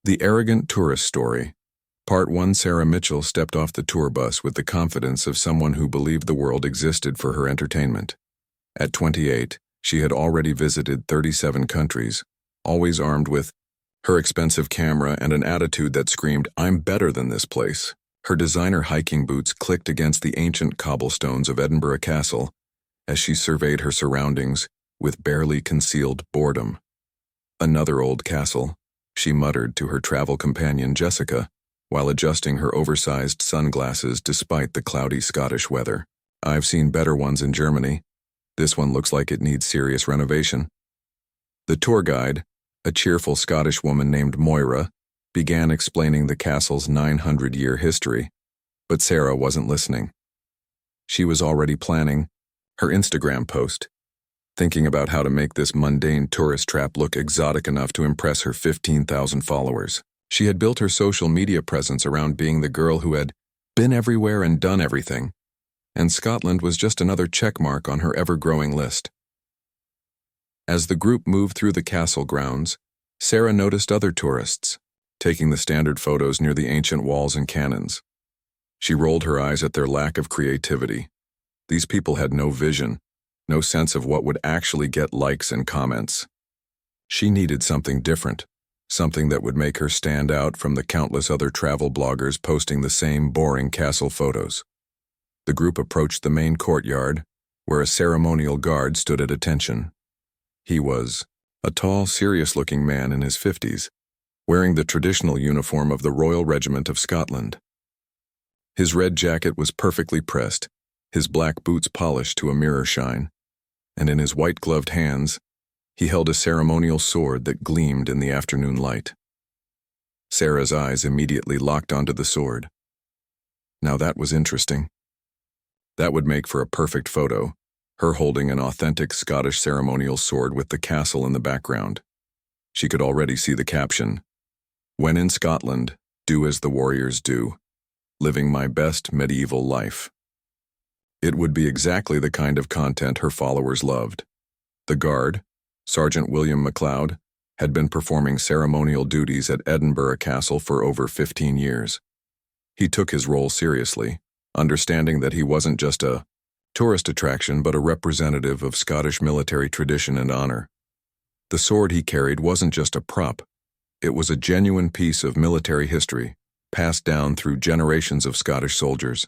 The Arrogant Tourist Story. Part 1. Sarah Mitchell stepped off the tour bus with the confidence of someone who believed the world existed for her entertainment. At 28, she had already visited 37 countries, always armed with her expensive camera and an attitude that screamed, "I'm better than this place." Her designer hiking boots clicked against the ancient cobblestones of Edinburgh Castle as she surveyed her surroundings with barely concealed boredom. "Another old castle," she muttered to her travel companion Jessica, while adjusting her oversized sunglasses despite the cloudy Scottish weather. "I've seen better ones in Germany. This one looks like it needs serious renovation." The tour guide, a cheerful Scottish woman named Moira, began explaining the castle's 900-year history, but Sarah wasn't listening. She was already planning her Instagram post, thinking about how to make this mundane tourist trap look exotic enough to impress her 15,000 followers. She had built her social media presence around being the girl who had been everywhere and done everything, and Scotland was just another checkmark on her ever-growing list. As the group moved through the castle grounds, Sarah noticed other tourists, taking the standard photos near the ancient walls and cannons. She rolled her eyes at their lack of creativity. These people had no vision, no sense of what would actually get likes and comments. She needed something different, something that would make her stand out from the countless other travel bloggers posting the same boring castle photos. The group approached the main courtyard, where a ceremonial guard stood at attention. He was a tall, serious-looking man in his 50s, wearing the traditional uniform of the Royal Regiment of Scotland. His red jacket was perfectly pressed, his black boots polished to a mirror shine, and in his white-gloved hands, he held a ceremonial sword that gleamed in the afternoon light. Sarah's eyes immediately locked onto the sword. Now that was interesting. That would make for a perfect photo, her holding an authentic Scottish ceremonial sword with the castle in the background. She could already see the caption, "When in Scotland, do as the warriors do, living my best medieval life." It would be exactly the kind of content her followers loved. The guard, Sergeant William MacLeod, had been performing ceremonial duties at Edinburgh Castle for over 15 years. He took his role seriously, understanding that he wasn't just a tourist attraction but a representative of Scottish military tradition and honor. The sword he carried wasn't just a prop, it was a genuine piece of military history, passed down through generations of Scottish soldiers.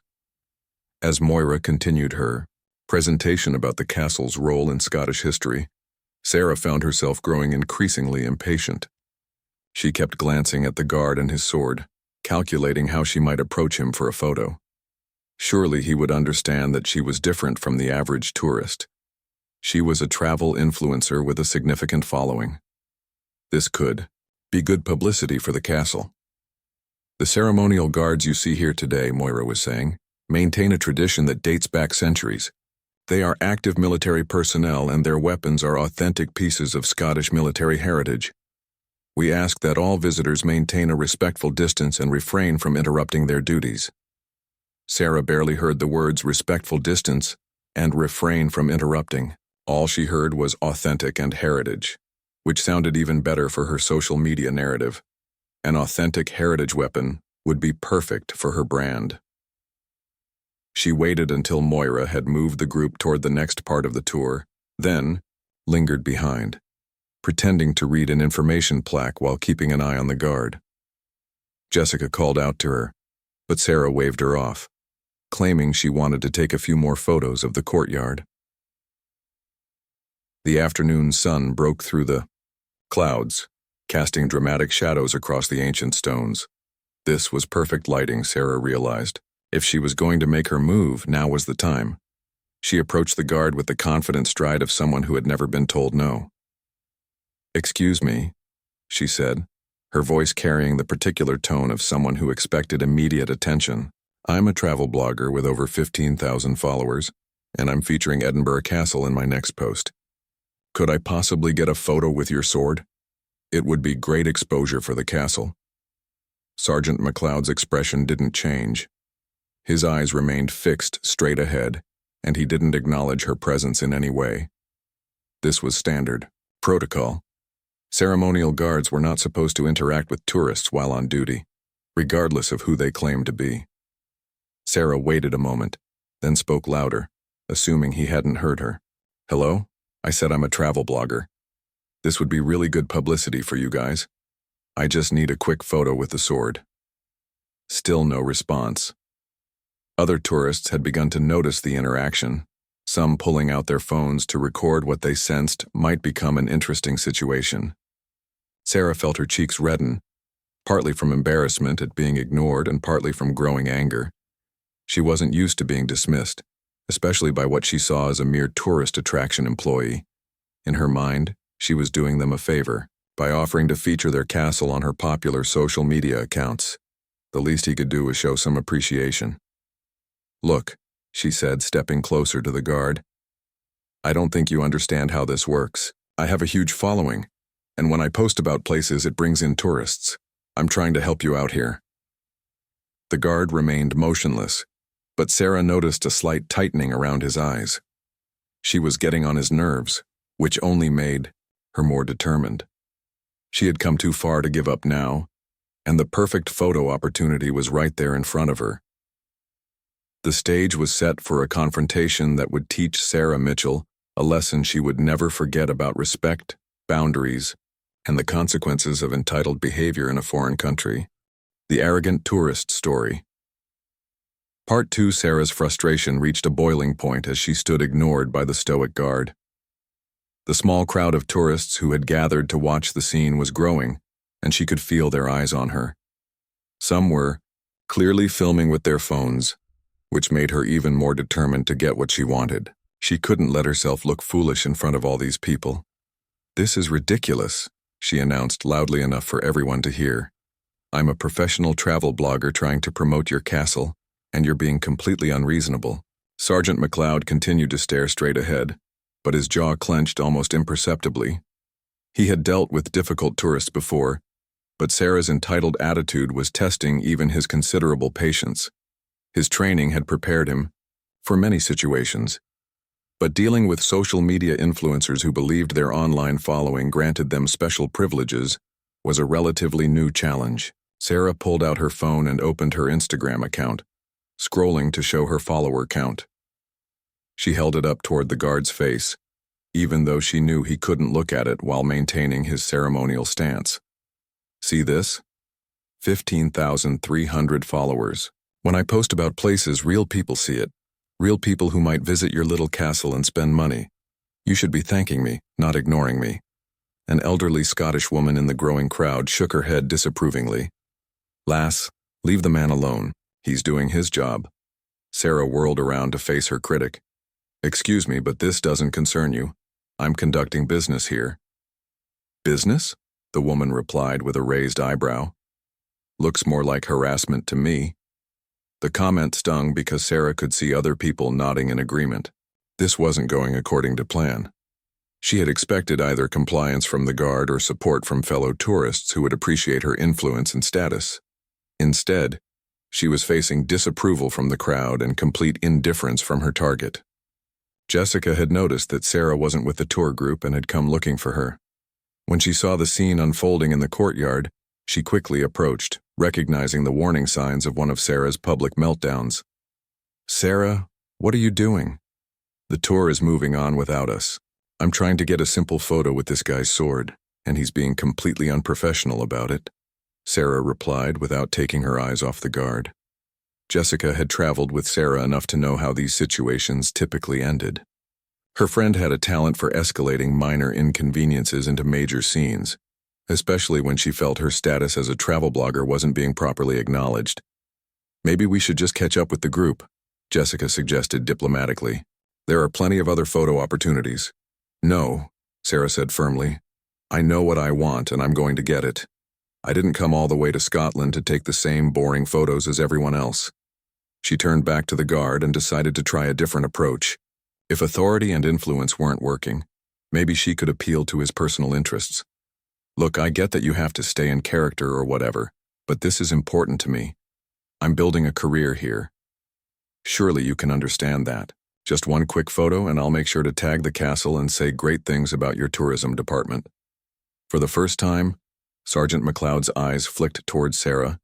As Moira continued her presentation about the castle's role in Scottish history, Sarah found herself growing increasingly impatient. She kept glancing at the guard and his sword, calculating how she might approach him for a photo. Surely he would understand that she was different from the average tourist. She was a travel influencer with a significant following. This could be good publicity for the castle. "The ceremonial guards you see here today," Moira was saying, "maintain a tradition that dates back centuries. They are active military personnel and their weapons are authentic pieces of Scottish military heritage. We ask that all visitors maintain a respectful distance and refrain from interrupting their duties." Sarah barely heard the words "respectful distance" and "refrain from interrupting." All she heard was "authentic" and "heritage," which sounded even better for her social media narrative. An authentic heritage weapon would be perfect for her brand. She waited until Moira had moved the group toward the next part of the tour, then lingered behind, pretending to read an information plaque while keeping an eye on the guard. Jessica called out to her, but Sarah waved her off, claiming she wanted to take a few more photos of the courtyard. The afternoon sun broke through the clouds, casting dramatic shadows across the ancient stones. This was perfect lighting, Sarah realized. If she was going to make her move, now was the time. She approached the guard with the confident stride of someone who had never been told no. "Excuse me," she said, her voice carrying the particular tone of someone who expected immediate attention. "I'm a travel blogger with over 15,000 followers, and I'm featuring Edinburgh Castle in my next post. Could I possibly get a photo with your sword? It would be great exposure for the castle." Sergeant MacLeod's expression didn't change. His eyes remained fixed straight ahead, and he didn't acknowledge her presence in any way. This was standard protocol. Ceremonial guards were not supposed to interact with tourists while on duty, regardless of who they claimed to be. Sarah waited a moment, then spoke louder, assuming he hadn't heard her. "Hello? I said I'm a travel blogger. This would be really good publicity for you guys. I just need a quick photo with the sword." Still no response. Other tourists had begun to notice the interaction, some pulling out their phones to record what they sensed might become an interesting situation. Sarah felt her cheeks redden, partly from embarrassment at being ignored and partly from growing anger. She wasn't used to being dismissed, especially by what she saw as a mere tourist attraction employee. In her mind, she was doing them a favor by offering to feature their castle on her popular social media accounts. The least he could do was show some appreciation. "Look," she said, stepping closer to the guard. "I don't think you understand how this works. I have a huge following, and when I post about places, it brings in tourists. I'm trying to help you out here." The guard remained motionless, but Sarah noticed a slight tightening around his eyes. She was getting on his nerves, which only made her more determined. She had come too far to give up now, and the perfect photo opportunity was right there in front of her. The stage was set for a confrontation that would teach Sarah Mitchell a lesson she would never forget about respect, boundaries, and the consequences of entitled behavior in a foreign country. The arrogant tourist story. Part 2. Sarah's frustration reached a boiling point as she stood ignored by the stoic guard. The small crowd of tourists who had gathered to watch the scene was growing, and she could feel their eyes on her. Some were clearly filming with their phones, which made her even more determined to get what she wanted. She couldn't let herself look foolish in front of all these people. "This is ridiculous," she announced loudly enough for everyone to hear. "I'm a professional travel blogger trying to promote your castle, and you're being completely unreasonable." Sergeant McLeod continued to stare straight ahead, but his jaw clenched almost imperceptibly. He had dealt with difficult tourists before, but Sarah's entitled attitude was testing even his considerable patience. His training had prepared him for many situations, but dealing with social media influencers who believed their online following granted them special privileges was a relatively new challenge. Sarah pulled out her phone and opened her Instagram account, scrolling to show her follower count. She held it up toward the guard's face, even though she knew he couldn't look at it while maintaining his ceremonial stance. "See this? 15,300 followers. When I post about places, real people see it. Real people who might visit your little castle and spend money. You should be thanking me, not ignoring me." An elderly Scottish woman in the growing crowd shook her head disapprovingly. "Lass, leave the man alone. He's doing his job." Sarah whirled around to face her critic. "Excuse me, but this doesn't concern you. I'm conducting business here." "Business?" the woman replied with a raised eyebrow. "Looks more like harassment to me." The comment stung because Sarah could see other people nodding in agreement. This wasn't going according to plan. She had expected either compliance from the guard or support from fellow tourists who would appreciate her influence and status. Instead, she was facing disapproval from the crowd and complete indifference from her target. Jessica had noticed that Sarah wasn't with the tour group and had come looking for her. When she saw the scene unfolding in the courtyard, she quickly approached, recognizing the warning signs of one of Sarah's public meltdowns. "Sarah, what are you doing? The tour is moving on without us. I'm trying to get a simple photo with this guy's sword, and he's being completely unprofessional about it," Sarah replied without taking her eyes off the guard. Jessica had traveled with Sarah enough to know how these situations typically ended. Her friend had a talent for escalating minor inconveniences into major scenes, especially when she felt her status as a travel blogger wasn't being properly acknowledged. "Maybe we should just catch up with the group," Jessica suggested diplomatically. "There are plenty of other photo opportunities." "No," Sarah said firmly. "I know what I want and I'm going to get it. I didn't come all the way to Scotland to take the same boring photos as everyone else." She turned back to the guard and decided to try a different approach. If authority and influence weren't working, maybe she could appeal to his personal interests. "Look, I get that you have to stay in character or whatever, but this is important to me. I'm building a career here. Surely you can understand that. Just one quick photo and I'll make sure to tag the castle and say great things about your tourism department." For the first time, Sergeant McLeod's eyes flicked towards Sarah,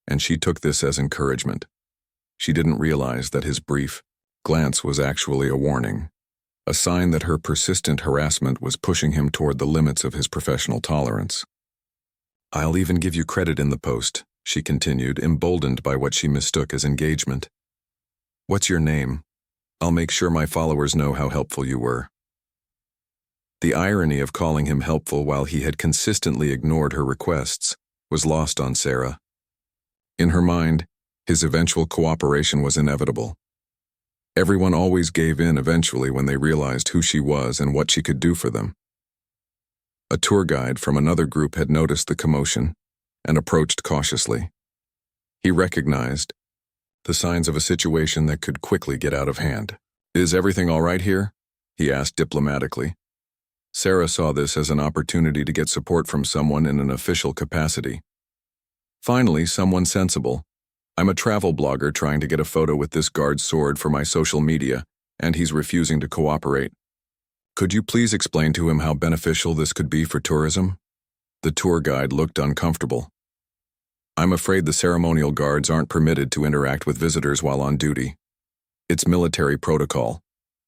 and she took this as encouragement. She didn't realize that his brief glance was actually a warning, a sign that her persistent harassment was pushing him toward the limits of his professional tolerance. "I'll even give you credit in the post," she continued, emboldened by what she mistook as engagement. "What's your name? I'll make sure my followers know how helpful you were." The irony of calling him helpful while he had consistently ignored her requests was lost on Sarah. In her mind, his eventual cooperation was inevitable. Everyone always gave in eventually when they realized who she was and what she could do for them. A tour guide from another group had noticed the commotion and approached cautiously. He recognized the signs of a situation that could quickly get out of hand. "Is everything all right here?" he asked diplomatically. Sarah saw this as an opportunity to get support from someone in an official capacity. Finally, someone sensible. "I'm a travel blogger trying to get a photo with this guard's sword for my social media, and he's refusing to cooperate. Could you please explain to him how beneficial this could be for tourism?" The tour guide looked uncomfortable. "I'm afraid the ceremonial guards aren't permitted to interact with visitors while on duty. It's military protocol,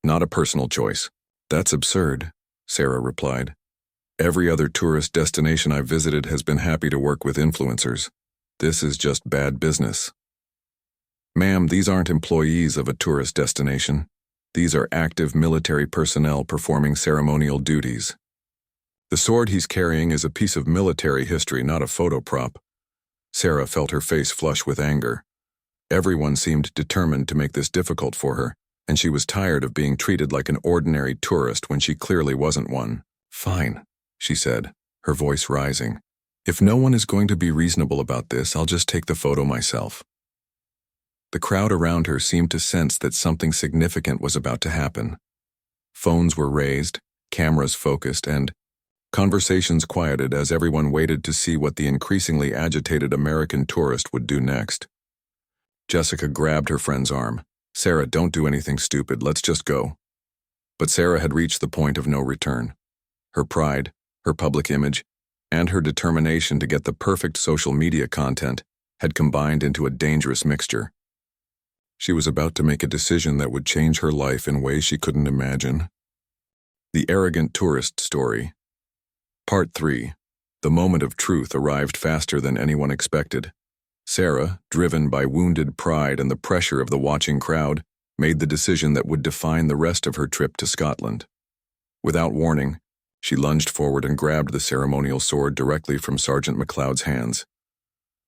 not a personal choice." "That's absurd," Sarah replied. "Every other tourist destination I've visited has been happy to work with influencers. This is just bad business." "Ma'am, these aren't employees of a tourist destination. These are active military personnel performing ceremonial duties. The sword he's carrying is a piece of military history, not a photo prop." Sarah felt her face flush with anger. Everyone seemed determined to make this difficult for her, and she was tired of being treated like an ordinary tourist when she clearly wasn't one. "Fine," she said, her voice rising. "If no one is going to be reasonable about this, I'll just take the photo myself." The crowd around her seemed to sense that something significant was about to happen. Phones were raised, cameras focused, and conversations quieted as everyone waited to see what the increasingly agitated American tourist would do next. Jessica grabbed her friend's arm. "Sarah, don't do anything stupid, let's just go." But Sarah had reached the point of no return. Her pride, her public image, and her determination to get the perfect social media content had combined into a dangerous mixture. She was about to make a decision that would change her life in ways she couldn't imagine. The Arrogant Tourist Story. Part 3. The moment of truth arrived faster than anyone expected. Sarah, driven by wounded pride and the pressure of the watching crowd, made the decision that would define the rest of her trip to Scotland. Without warning, she lunged forward and grabbed the ceremonial sword directly from Sergeant McLeod's hands.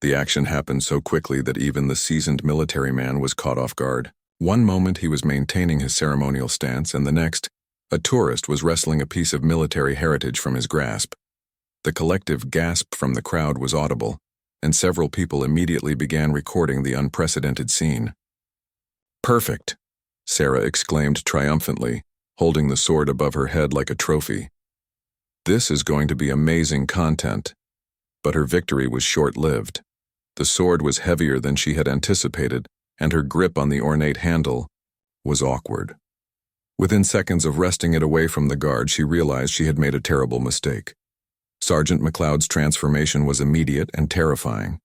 The action happened so quickly that even the seasoned military man was caught off guard. One moment he was maintaining his ceremonial stance, and the next, a tourist was wresting a piece of military heritage from his grasp. The collective gasp from the crowd was audible, and several people immediately began recording the unprecedented scene. "Perfect," Sarah exclaimed triumphantly, holding the sword above her head like a trophy. "This is going to be amazing content." But her victory was short-lived. The sword was heavier than she had anticipated, and her grip on the ornate handle was awkward. Within seconds of wresting it away from the guard, she realized she had made a terrible mistake. Sergeant McLeod's transformation was immediate and terrifying.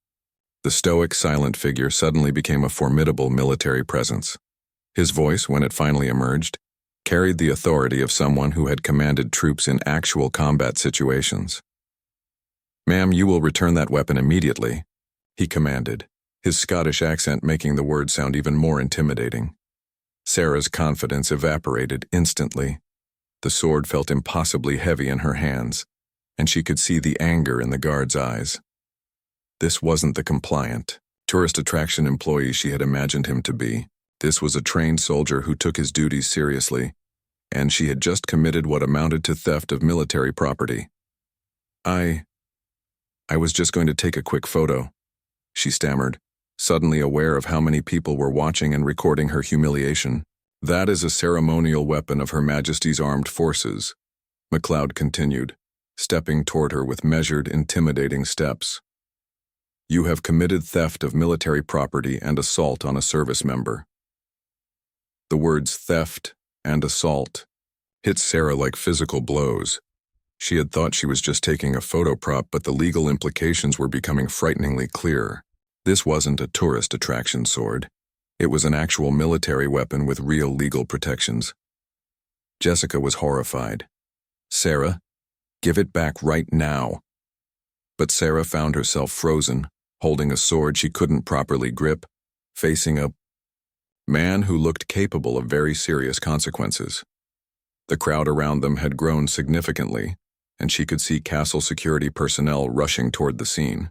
The stoic, silent figure suddenly became a formidable military presence. His voice, when it finally emerged, carried the authority of someone who had commanded troops in actual combat situations. "Ma'am, you will return that weapon immediately," he commanded, his Scottish accent making the words sound even more intimidating. Sarah's confidence evaporated instantly. The sword felt impossibly heavy in her hands, and she could see the anger in the guard's eyes. This wasn't the compliant, tourist attraction employee she had imagined him to be. This was a trained soldier who took his duties seriously, and she had just committed what amounted to theft of military property. I was just going to take a quick photo," she stammered, suddenly aware of how many people were watching and recording her humiliation. "That is a ceremonial weapon of Her Majesty's Armed Forces," McLeod continued, stepping toward her with measured, intimidating steps. "You have committed theft of military property and assault on a service member." The words theft and assault hit Sarah like physical blows. She had thought she was just taking a photo prop, but the legal implications were becoming frighteningly clear. This wasn't a tourist attraction sword. It was an actual military weapon with real legal protections. Jessica was horrified. "Sarah, give it back right now." But Sarah found herself frozen, holding a sword she couldn't properly grip, facing a man who looked capable of very serious consequences. The crowd around them had grown significantly, and she could see castle security personnel rushing toward the scene.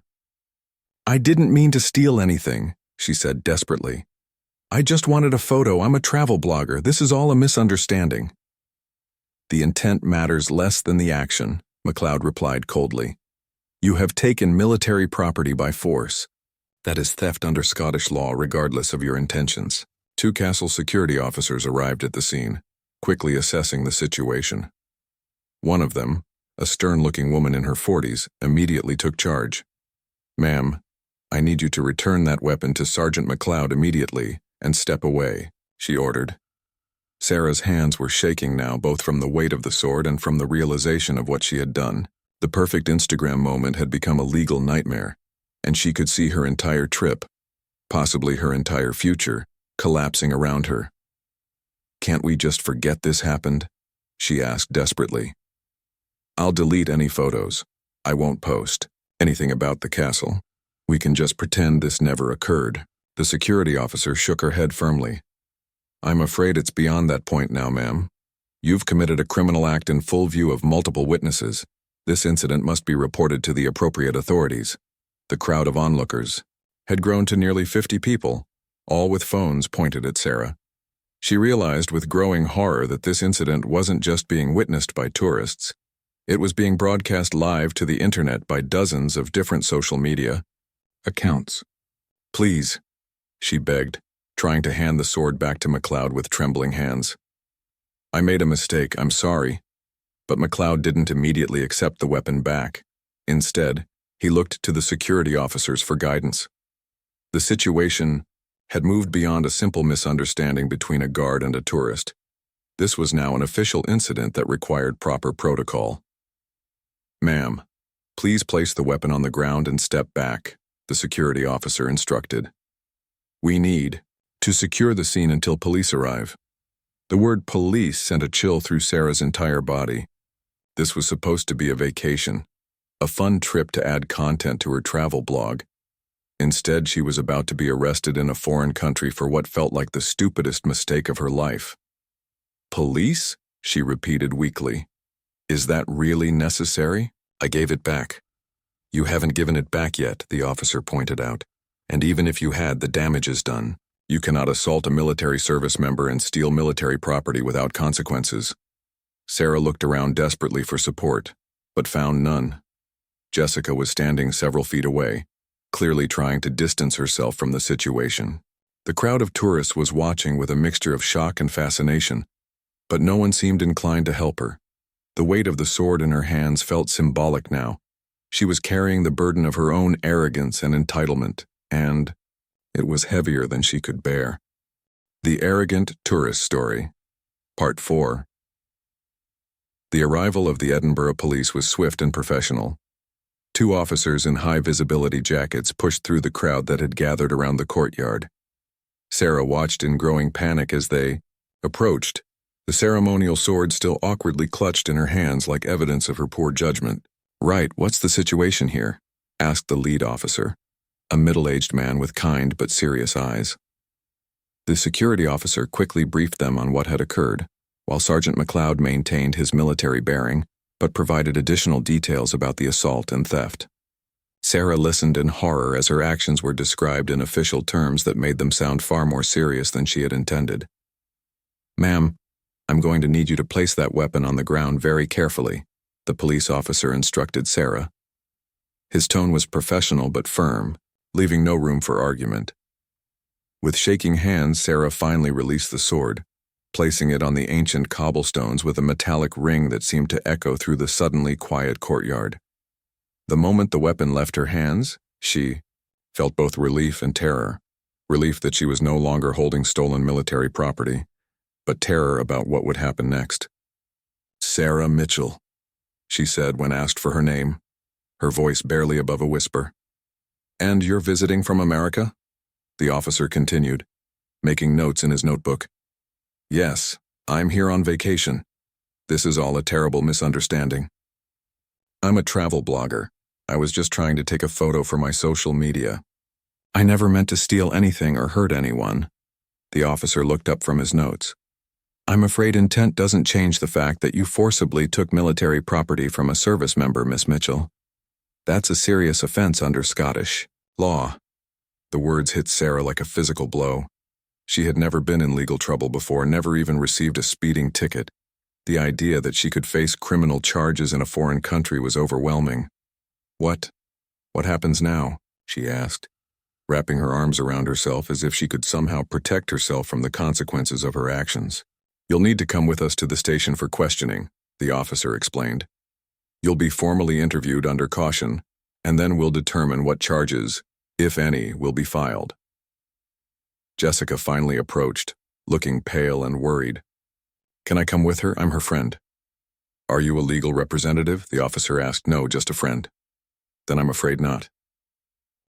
"I didn't mean to steal anything," she said desperately. "I just wanted a photo. I'm a travel blogger. This is all a misunderstanding." "The intent matters less than the action," MacLeod replied coldly. "You have taken military property by force. That is theft under Scottish law regardless of your intentions." 2 castle security officers arrived at the scene, quickly assessing the situation. One of them, a stern-looking woman in her 40s, immediately took charge. "Ma'am, I need you to return that weapon to Sergeant MacLeod immediately and step away," she ordered. Sarah's hands were shaking now, both from the weight of the sword and from the realization of what she had done. The perfect Instagram moment had become a legal nightmare, and she could see her entire trip, possibly her entire future, collapsing around her. "Can't we just forget this happened?" she asked desperately. "I'll delete any photos. I won't post anything about the castle. We can just pretend this never occurred." The security officer shook her head firmly. "I'm afraid it's beyond that point now, ma'am. You've committed a criminal act in full view of multiple witnesses. This incident must be reported to the appropriate authorities." The crowd of onlookers had grown to nearly 50 people, all with phones pointed at Sarah. She realized with growing horror that this incident wasn't just being witnessed by tourists. It was being broadcast live to the internet by dozens of different social media accounts. "Please," she begged, trying to hand the sword back to MacLeod with trembling hands. "I made a mistake, I'm sorry." But MacLeod didn't immediately accept the weapon back. Instead, he looked to the security officers for guidance. The situation had moved beyond a simple misunderstanding between a guard and a tourist. This was now an official incident that required proper protocol. "Ma'am, please place the weapon on the ground and step back," the security officer instructed. "We need to secure the scene until police arrive." The word police sent a chill through Sarah's entire body. This was supposed to be a vacation, a fun trip to add content to her travel blog. Instead, she was about to be arrested in a foreign country for what felt like the stupidest mistake of her life. "Police?" she repeated weakly. "Is that really necessary?" "I gave it back." "You haven't given it back yet," the officer pointed out. "And even if you had, the damage is done. You cannot assault a military service member and steal military property without consequences." Sarah looked around desperately for support, but found none. Jessica was standing several feet away, clearly trying to distance herself from the situation. The crowd of tourists was watching with a mixture of shock and fascination, but no one seemed inclined to help her. The weight of the sword in her hands felt symbolic now. She was carrying the burden of her own arrogance and entitlement, and it was heavier than she could bear. The Arrogant Tourist Story, Part 4. The arrival of the Edinburgh police was swift and professional. 2 officers in high-visibility jackets pushed through the crowd that had gathered around the courtyard. Sarah watched in growing panic as they approached, the ceremonial sword still awkwardly clutched in her hands like evidence of her poor judgment. "Right, what's the situation here?" asked the lead officer, a middle-aged man with kind but serious eyes. The security officer quickly briefed them on what had occurred, while Sergeant MacLeod maintained his military bearing, but provided additional details about the assault and theft. Sarah listened in horror as her actions were described in official terms that made them sound far more serious than she had intended. "Ma'am, I'm going to need you to place that weapon on the ground very carefully," the police officer instructed Sarah. His tone was professional but firm, leaving no room for argument. With shaking hands, Sarah finally released the sword, placing it on the ancient cobblestones with a metallic ring that seemed to echo through the suddenly quiet courtyard. The moment the weapon left her hands, she felt both relief and terror. Relief that she was no longer holding stolen military property, but terror about what would happen next. "Sarah Mitchell," she said when asked for her name, her voice barely above a whisper. And you're visiting from America? The officer continued, making notes in his notebook. Yes, I'm here on vacation. This is all a terrible misunderstanding. I'm a travel blogger. I was just trying to take a photo for my social media. I never meant to steal anything or hurt anyone. The officer looked up from his notes. I'm afraid intent doesn't change the fact that you forcibly took military property from a service member, Miss Mitchell. That's a serious offense under Scottish law. The words hit Sarah like a physical blow. She had never been in legal trouble before, never even received a speeding ticket. The idea that she could face criminal charges in a foreign country was overwhelming. What happens now? She asked, wrapping her arms around herself as if she could somehow protect herself from the consequences of her actions. You'll need to come with us to the station for questioning, the officer explained. You'll be formally interviewed under caution, and then we'll determine what charges, if any, will be filed. Jessica finally approached, looking pale and worried. Can I come with her? I'm her friend. Are you a legal representative? The officer asked. No, just a friend. Then I'm afraid not.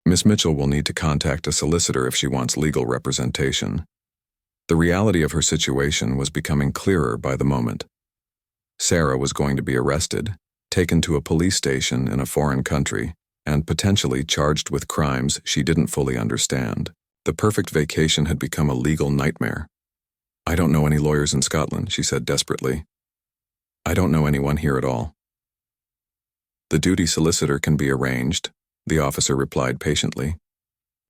Miss Mitchell will need to contact a solicitor if she wants legal representation. The reality of her situation was becoming clearer by the moment. Sarah was going to be arrested, taken to a police station in a foreign country, and potentially charged with crimes she didn't fully understand. The perfect vacation had become a legal nightmare. I don't know any lawyers in Scotland, she said desperately. I don't know anyone here at all. The duty solicitor can be arranged, the officer replied patiently.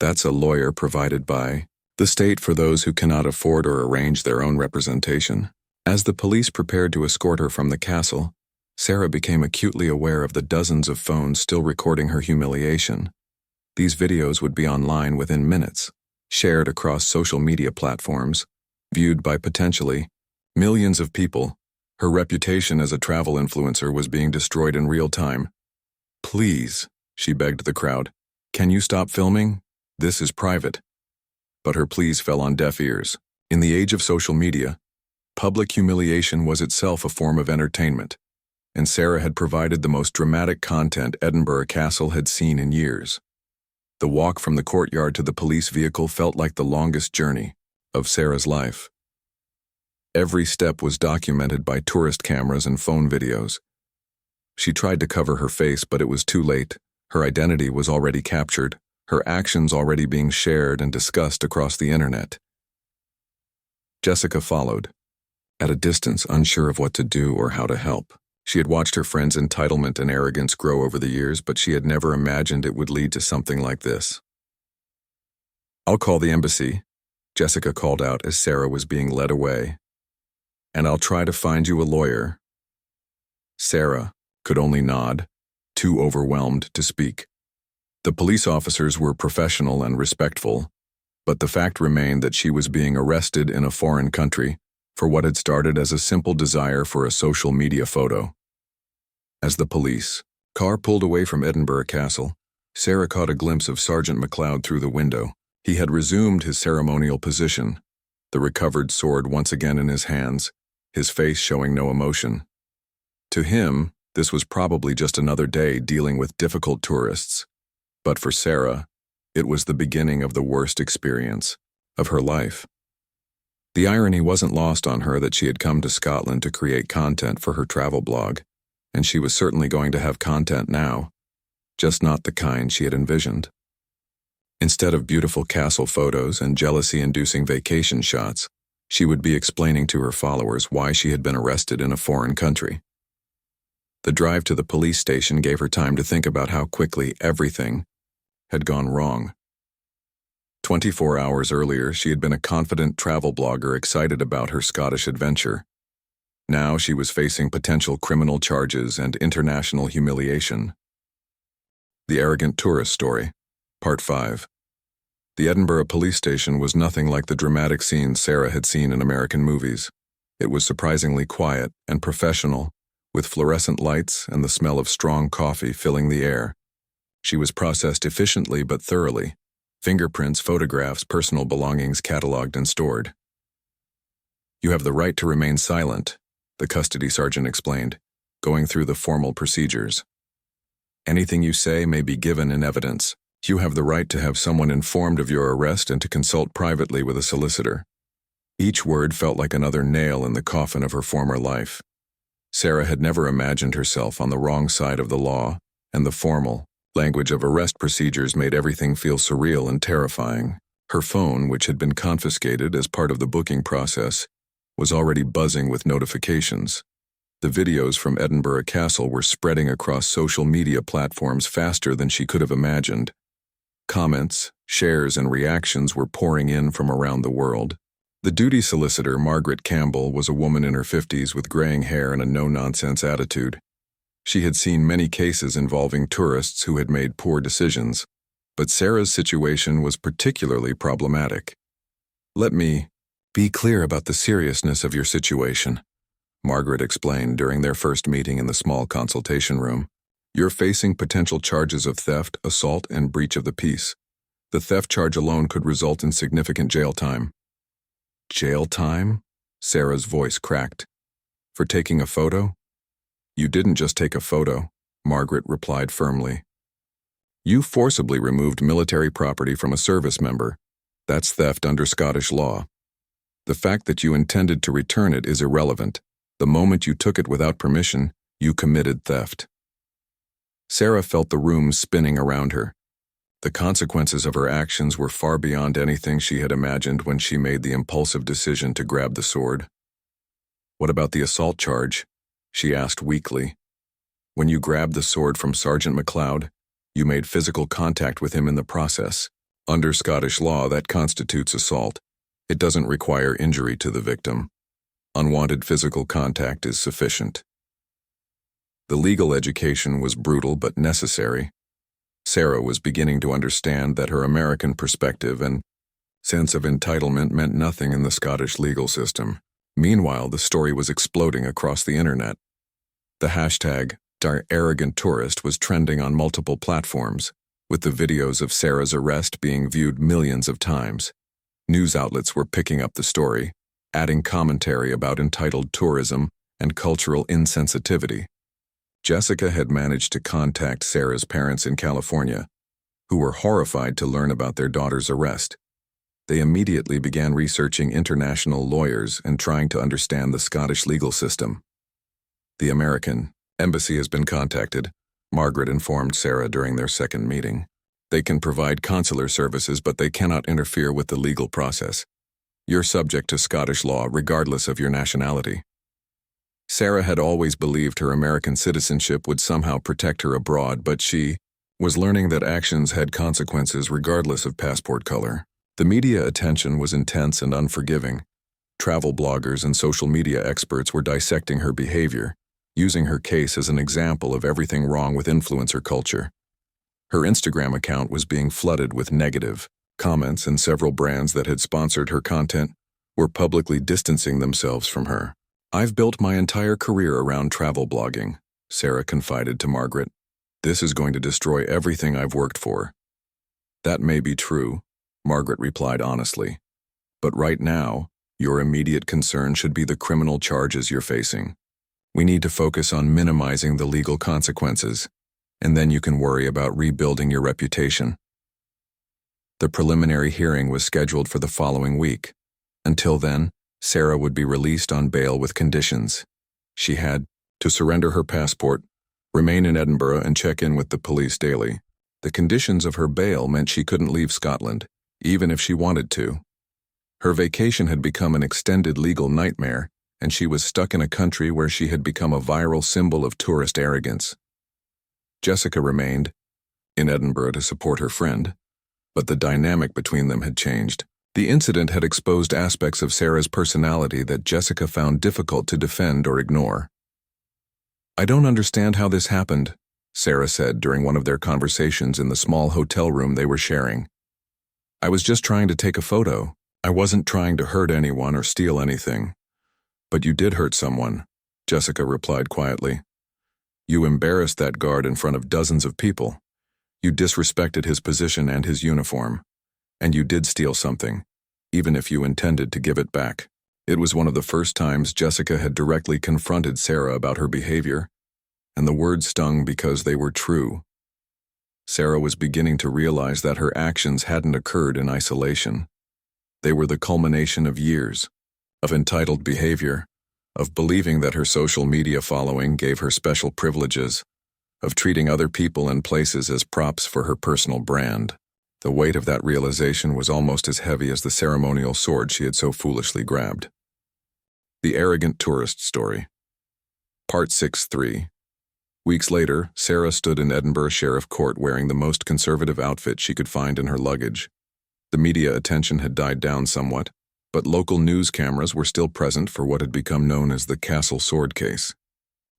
That's a lawyer provided by the state for those who cannot afford or arrange their own representation. As the police prepared to escort her from the castle, Sarah became acutely aware of the dozens of phones still recording her humiliation. These videos would be online within minutes, shared across social media platforms, viewed by potentially millions of people. Her reputation as a travel influencer was being destroyed in real time. Please, she begged the crowd, can you stop filming? This is private. But her pleas fell on deaf ears. In the age of social media, public humiliation was itself a form of entertainment, and Sarah had provided the most dramatic content Edinburgh Castle had seen in years. The walk from the courtyard to the police vehicle felt like the longest journey of Sarah's life. Every step was documented by tourist cameras and phone videos. She tried to cover her face, but it was too late. Her identity was already captured, her actions already being shared and discussed across the internet. Jessica followed, at a distance, unsure of what to do or how to help. She had watched her friend's entitlement and arrogance grow over the years, but she had never imagined it would lead to something like this. I'll call the embassy, Jessica called out as Sarah was being led away. And I'll try to find you a lawyer. Sarah could only nod, too overwhelmed to speak. The police officers were professional and respectful, but the fact remained that she was being arrested in a foreign country for what had started as a simple desire for a social media photo. As the police car pulled away from Edinburgh Castle, Sarah caught a glimpse of Sergeant MacLeod through the window. He had resumed his ceremonial position, the recovered sword once again in his hands, his face showing no emotion. To him, this was probably just another day dealing with difficult tourists, but for Sarah, it was the beginning of the worst experience of her life. The irony wasn't lost on her that she had come to Scotland to create content for her travel blog, and she was certainly going to have content now, just not the kind she had envisioned. Instead of beautiful castle photos and jealousy-inducing vacation shots, she would be explaining to her followers why she had been arrested in a foreign country. The drive to the police station gave her time to think about how quickly everything had gone wrong. 24 hours earlier, she had been a confident travel blogger excited about her Scottish adventure. Now she was facing potential criminal charges and international humiliation. The Arrogant Tourist Story, Part 5. The Edinburgh police station was nothing like the dramatic scenes Sarah had seen in American movies. It was surprisingly quiet and professional, with fluorescent lights and the smell of strong coffee filling the air. She was processed efficiently but thoroughly. Fingerprints, photographs, personal belongings cataloged and stored. You have the right to remain silent, the custody sergeant explained. going through the formal procedures. Anything you say may be given in evidence. You have the right to have someone informed of your arrest and to consult privately with a solicitor. Each word felt like another nail in the coffin of her former life. Sarah had never imagined herself on the wrong side of the law, and the formal language of arrest procedures made everything feel surreal and terrifying. Her phone, which had been confiscated as part of the booking process, was already buzzing with notifications. The videos from Edinburgh Castle were spreading across social media platforms faster than she could have imagined. Comments, shares, and reactions were pouring in from around the world. The duty solicitor, Margaret Campbell, was a woman in her 50s with graying hair and a no-nonsense attitude. She had seen many cases involving tourists who had made poor decisions, but Sarah's situation was particularly problematic. "Let me be clear about the seriousness of your situation," Margaret explained during their first meeting in the small consultation room. "You're facing potential charges of theft, assault, and breach of the peace. The theft charge alone could result in significant jail time." "Jail time?" Sarah's voice cracked. "For taking a photo?" "You didn't just take a photo," Margaret replied firmly. "You forcibly removed military property from a service member. That's theft under Scottish law. The fact that you intended to return it is irrelevant. The moment you took it without permission, you committed theft." Sarah felt the room spinning around her. The consequences of her actions were far beyond anything she had imagined when she made the impulsive decision to grab the sword. "What about the assault charge?" she asked weakly. "When you grabbed the sword from Sergeant MacLeod, you made physical contact with him in the process. Under Scottish law, that constitutes assault. It doesn't require injury to the victim. Unwanted physical contact is sufficient." The legal education was brutal but necessary. Sarah was beginning to understand that her American perspective and sense of entitlement meant nothing in the Scottish legal system. Meanwhile, the story was exploding across the internet. The hashtag #ArrogantTourist was trending on multiple platforms, with the videos of Sarah's arrest being viewed millions of times. News outlets were picking up the story, adding commentary about entitled tourism and cultural insensitivity. Jessica had managed to contact Sarah's parents in California, who were horrified to learn about their daughter's arrest. They immediately began researching international lawyers and trying to understand the Scottish legal system. "The American embassy has been contacted," Margaret informed Sarah during their second meeting. "They can provide consular services, but they cannot interfere with the legal process. You're subject to Scottish law regardless of your nationality." Sarah had always believed her American citizenship would somehow protect her abroad, but she was learning that actions had consequences regardless of passport color. The media attention was intense and unforgiving. Travel bloggers and social media experts were dissecting her behavior, using her case as an example of everything wrong with influencer culture. Her Instagram account was being flooded with negative comments, and several brands that had sponsored her content were publicly distancing themselves from her. "I've built my entire career around travel blogging," Sarah confided to Margaret. "This is going to destroy everything I've worked for." "That may be true," Margaret replied honestly. "But right now, your immediate concern should be the criminal charges you're facing. We need to focus on minimizing the legal consequences, and then you can worry about rebuilding your reputation." The preliminary hearing was scheduled for the following week. Until then, Sarah would be released on bail with conditions. She had to surrender her passport, remain in Edinburgh, and check in with the police daily. The conditions of her bail meant she couldn't leave Scotland, even if she wanted to. Her vacation had become an extended legal nightmare, and she was stuck in a country where she had become a viral symbol of tourist arrogance. Jessica remained in Edinburgh to support her friend, but the dynamic between them had changed. The incident had exposed aspects of Sarah's personality that Jessica found difficult to defend or ignore. "I don't understand how this happened," Sarah said during one of their conversations in the small hotel room they were sharing. "I was just trying to take a photo. I wasn't trying to hurt anyone or steal anything." "But you did hurt someone," Jessica replied quietly. "You embarrassed that guard in front of dozens of people. You disrespected his position and his uniform. And you did steal something, even if you intended to give it back." It was one of the first times Jessica had directly confronted Sarah about her behavior, and the words stung because they were true. Sarah was beginning to realize that her actions hadn't occurred in isolation. They were the culmination of years, of entitled behavior, of believing that her social media following gave her special privileges, of treating other people and places as props for her personal brand. The weight of that realization was almost as heavy as the ceremonial sword she had so foolishly grabbed. The Arrogant Tourist Story. Part 6-3. Weeks later, Sarah stood in Edinburgh Sheriff Court wearing the most conservative outfit she could find in her luggage. The media attention had died down somewhat, but local news cameras were still present for what had become known as the Castle Sword case.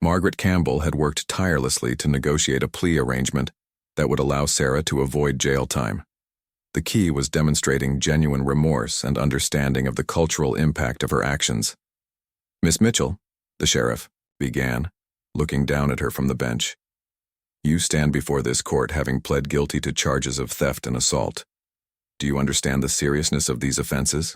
Margaret Campbell had worked tirelessly to negotiate a plea arrangement that would allow Sarah to avoid jail time. The key was demonstrating genuine remorse and understanding of the cultural impact of her actions. "Miss Mitchell," the sheriff began, looking down at her from the bench. "You stand before this court having pled guilty to charges of theft and assault. Do you understand the seriousness of these offenses?"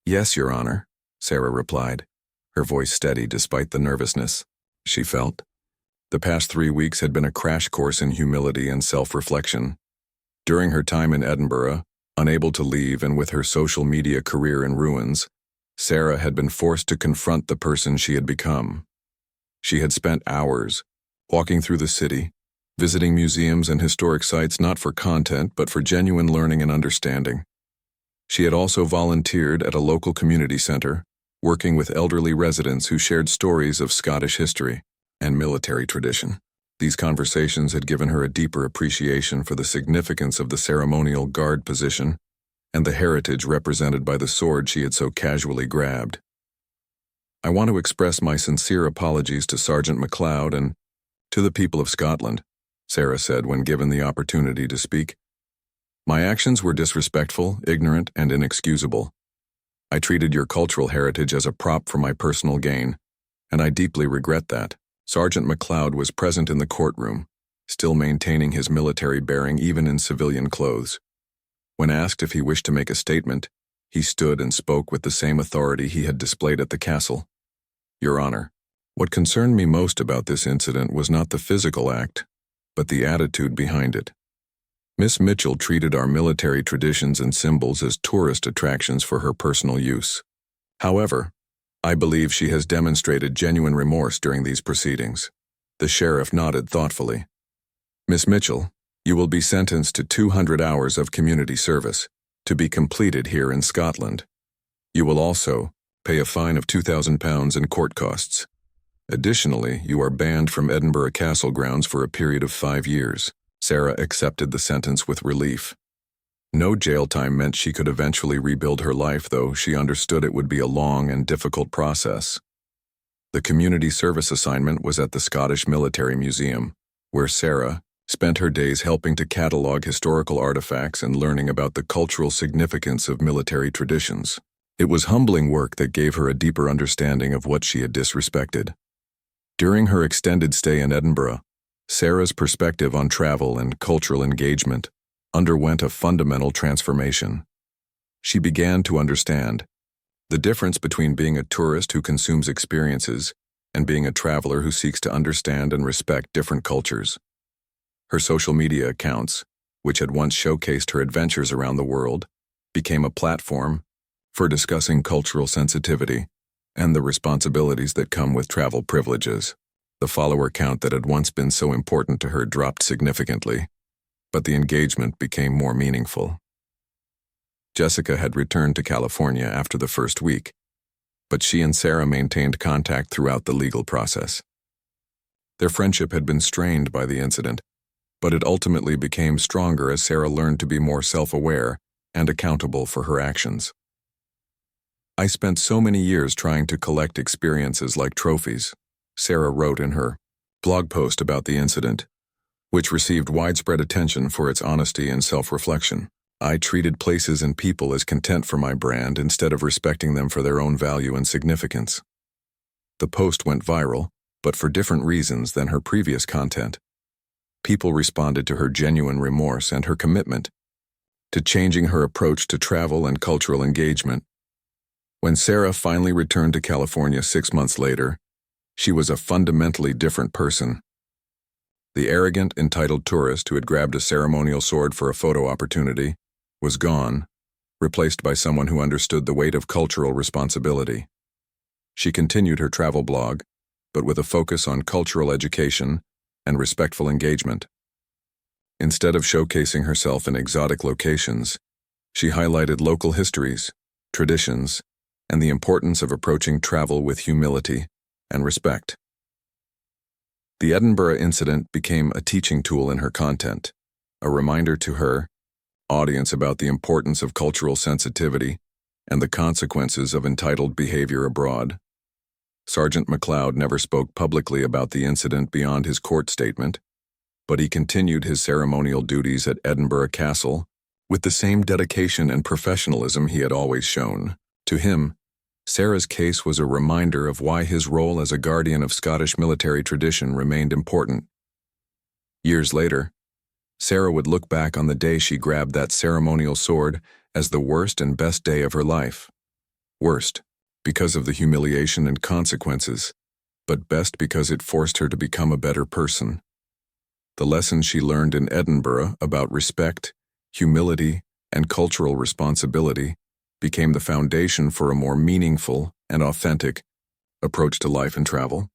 "Yes, Your Honor," Sarah replied, her voice steady despite the nervousness she felt. The past 3 weeks had been a crash course in humility and self-reflection. During her time in Edinburgh, unable to leave and with her social media career in ruins, Sarah had been forced to confront the person she had become. She had spent hours walking through the city, visiting museums and historic sites not for content but for genuine learning and understanding. She had also volunteered at a local community center, working with elderly residents who shared stories of Scottish history and military tradition. These conversations had given her a deeper appreciation for the significance of the ceremonial guard position and the heritage represented by the sword she had so casually grabbed. "I want to express my sincere apologies to Sergeant MacLeod and to the people of Scotland," Sarah said when given the opportunity to speak. "My actions were disrespectful, ignorant, and inexcusable. I treated your cultural heritage as a prop for my personal gain, and I deeply regret that." Sergeant MacLeod was present in the courtroom, still maintaining his military bearing even in civilian clothes. When asked if he wished to make a statement, he stood and spoke with the same authority he had displayed at the castle. "Your Honor, what concerned me most about this incident was not the physical act, but the attitude behind it. Miss Mitchell treated our military traditions and symbols as tourist attractions for her personal use. However, I believe she has demonstrated genuine remorse during these proceedings." The sheriff nodded thoughtfully. "Miss Mitchell, you will be sentenced to 200 hours of community service, to be completed here in Scotland. You will also pay a fine of £2,000 in court costs. Additionally, you are banned from Edinburgh Castle grounds for a period of 5 years. Sarah accepted the sentence with relief. No jail time meant she could eventually rebuild her life, though she understood it would be a long and difficult process. The community service assignment was at the Scottish Military Museum, where Sarah spent her days helping to catalog historical artifacts and learning about the cultural significance of military traditions. It was humbling work that gave her a deeper understanding of what she had disrespected. During her extended stay in Edinburgh, Sarah's perspective on travel and cultural engagement underwent a fundamental transformation. She began to understand the difference between being a tourist who consumes experiences and being a traveler who seeks to understand and respect different cultures. Her social media accounts, which had once showcased her adventures around the world, became a platform for discussing cultural sensitivity and the responsibilities that come with travel privileges. The follower count that had once been so important to her dropped significantly, but the engagement became more meaningful. Jessica had returned to California after the first week, but she and Sarah maintained contact throughout the legal process. Their friendship had been strained by the incident, but it ultimately became stronger as Sarah learned to be more self-aware and accountable for her actions. "I spent so many years trying to collect experiences like trophies," Sarah wrote in her blog post about the incident, which received widespread attention for its honesty and self-reflection. "I treated places and people as content for my brand instead of respecting them for their own value and significance." The post went viral, but for different reasons than her previous content. People responded to her genuine remorse and her commitment to changing her approach to travel and cultural engagement. When Sarah finally returned to California 6 months later, She was a fundamentally different person. The arrogant, entitled tourist who had grabbed a ceremonial sword for a photo opportunity was gone, replaced by someone who understood the weight of cultural responsibility. She continued her travel blog, but with a focus on cultural education and respectful engagement. Instead of showcasing herself in exotic locations, she highlighted local histories, traditions, and the importance of approaching travel with humility and respect. The Edinburgh incident became a teaching tool in her content, a reminder to her audience about the importance of cultural sensitivity and the consequences of entitled behavior abroad. Sergeant MacLeod never spoke publicly about the incident beyond his court statement, but he continued his ceremonial duties at Edinburgh Castle with the same dedication and professionalism he had always shown. To him, Sarah's case was a reminder of why his role as a guardian of Scottish military tradition remained important. Years later, Sarah would look back on the day she grabbed that ceremonial sword as the worst and best day of her life. Worst, because of the humiliation and consequences, but best because it forced her to become a better person. The lessons she learned in Edinburgh about respect, humility, and cultural responsibility became the foundation for a more meaningful and authentic approach to life and travel.